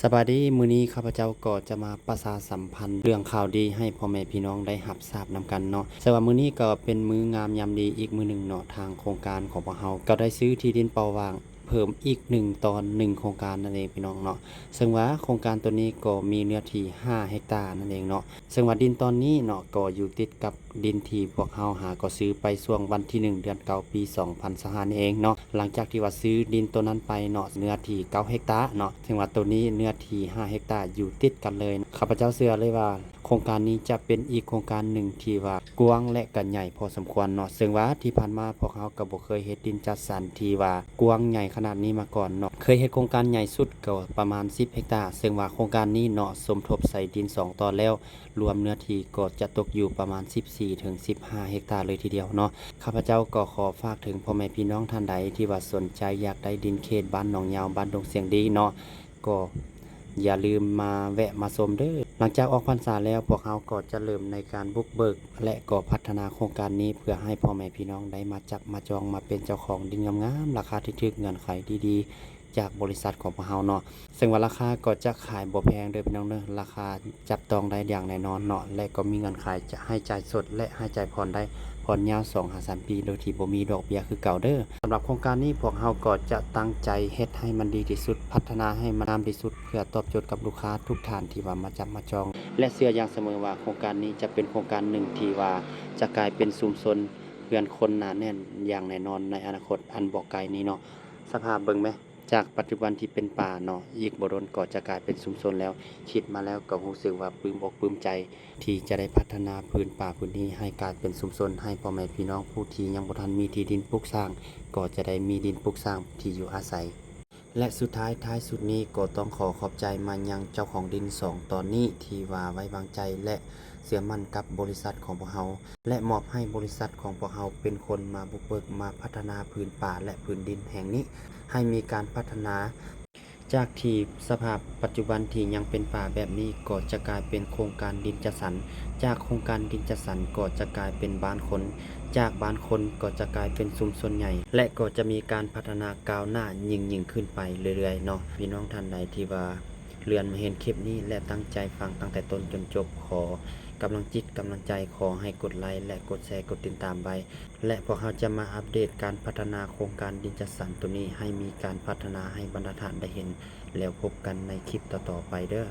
สวัสดีมื้อนี้ข้าพเจ้าก็จะมาประชาสัมพันธ์เรื่องข่าวดีให้พ่อแม่พี่น้องได้รับทราบนำกันเนาะแต่ว่ามื้อนี้ก็เป็นมื้องามยามดีอีกมื้อหนึ่งเนาะทางโครงการของพวกเราก็ได้ซื้อที่ดินเปล่าว่างเพิ่มอีก1ตอน1โครงการนั่นเองพี่น้องเนาะซึ่งว่าโครงการตัวนี้ก็มีเนื้อที่5เฮกตาร์นั่นเองเนาะซึ่งว่าดินตอนนี้เนาะก็อยู่ติดกับดินที่พวกเราหาก็ซื้อไปช่วงวันที่1เดือน9ปี2025นี่เองเนาะหลังจากที่ว่าซื้อดินตัวนั้นไปเนาะเนื้อที่9เฮกตาร์เนาะซึ่งว่าตัวนี้เนื้อที่5เฮกตาร์อยู่ติดกันเลยข้าพเจ้าเชื่อเลยว่าโครงการนี้จะเป็นอีกโครงการหนึ่งที่ว่ากว้างและก็ใหญ่พอสมควรเนาะซึ่งว่าที่ผ่านมาพวกเราก็บ่เคยเฮ็ดดินจัดสรรที่ว่ากว้างใหญ่ขนาดนี้มาก่อนเนาะเคยเฮ็ดโครงการใหญ่สุดก็ประมาณ10เฮกตาร์ซึ่งว่าโครงการนี้เนาะสมทบใส่ดิน2ตอนแล้วรวมเนื้อที่ก็จะตกอยู่ประมาณ14ถึง15เฮกตาร์เลยทีเดียวเนาะข้าพเจ้าก็ขอฝากถึงพ่อแม่พี่น้องท่านใดที่ว่าสนใจอยากได้ดินเขตบ้านหนองยาวบ้านดงเสียงดีเนาะก็อย่าลืมมาแวะมาชมเด้อหลังจากออกพรรษาแล้วพวกเราก็จะเริ่มในการบุกเบิกและก็พัฒนาโครงการนี้เพื่อให้พ่อแม่พี่น้องได้มาจับมาจองมาเป็นเจ้าของดินงามๆราคาที่ถูกเงื่อนไขดีๆจากบริษัทของพวกเราเนาะซึ่งว่าราคาก็จะขายบ่แพงเด้อพี่น้องเด้อราคาจับต้องได้อย่างแน่นอนเนาะและก็มีเงื่อนไขจะให้จ่ายสดและให้จ่ายผ่อนได้ผ่อนยาว2-3 ปีโดยที่บ่มีดอกเบี้ยคือเก่าเด้อสำหรับโครงการนี้พวกเราก็จะตั้งใจเฮ็ดให้มันดีที่สุดพัฒนาให้มันงามที่สุดเพื่อตอบโจทย์กับลูกค้าทุกท่านที่ว่ามาจับมาจองและเชื่ออย่างเสมอว่าโครงการนี้จะเป็นโครงการหนึ่งที่ว่าจะกลายเป็นชุมชนเพื่อนคนหนาแน่นอย่างแน่นอนในอนาคตอันบ่ไกลนี้เนาะสภาพเบิ่งไหมจากปัจจุบันที่เป็นป่าเนาะอีกบ่ดนก็จะกลายเป็นชุมชนแล้วคิดมาแล้วก็รู้สึกว่าปลื้มอกปลื้มใจ ที่จะได้พัฒนาพื้นป่าพื้นนี้ให้กลายเป็นชุมชนให้พ่อแม่พี่น้องผู้ที่ยังบ่ทันมีที่ดินปลูกสร้างก็จะได้มีดินปลูกสร้างที่อยู่อาศัยและสุดท้ายสุดนี้ก็ต้องขอขอบใจมายังเจ้าของดิน2ตอนนี้ที่ว่าไว้วางใจและเชื่อมั่นกับบริษัทของพวกเราและมอบให้บริษัทของพวกเราเป็นคนมาบุกเบิกมาพัฒนาพื้นป่าและพื้นดินแห่งนี้ให้มีการพัฒนา จากที่สภาพปัจจุบันที่ยังเป็นป่าแบบนี้ก็จะกลายเป็นโครงการดินจัดสรรจากโครงการดินจัดสรรก็จะกลายเป็นบ้านคนจากบ้านคนก็จะกลายเป็นชุมชนใหญ่และก็จะมีการพัฒนาก้าวหน้ายิ่งขึ้นไปเรื่อยๆเนาะพี่น้องท่านใดที่ว่าเรียนมาเห็นคลิปนี้และตั้งใจฟังตั้งแต่ต้นจนจบขอกำลังจิตกำลังใจขอให้กดไลค์และกดแชร์กดติดตามไว้และพวกเราจะมาอัปเดตการพัฒนาโครงการดินจัดสรรตัวนี้ให้มีการพัฒนาให้บรรดาท่านได้เห็นแล้วพบกันในคลิปต่อๆไปเด้อ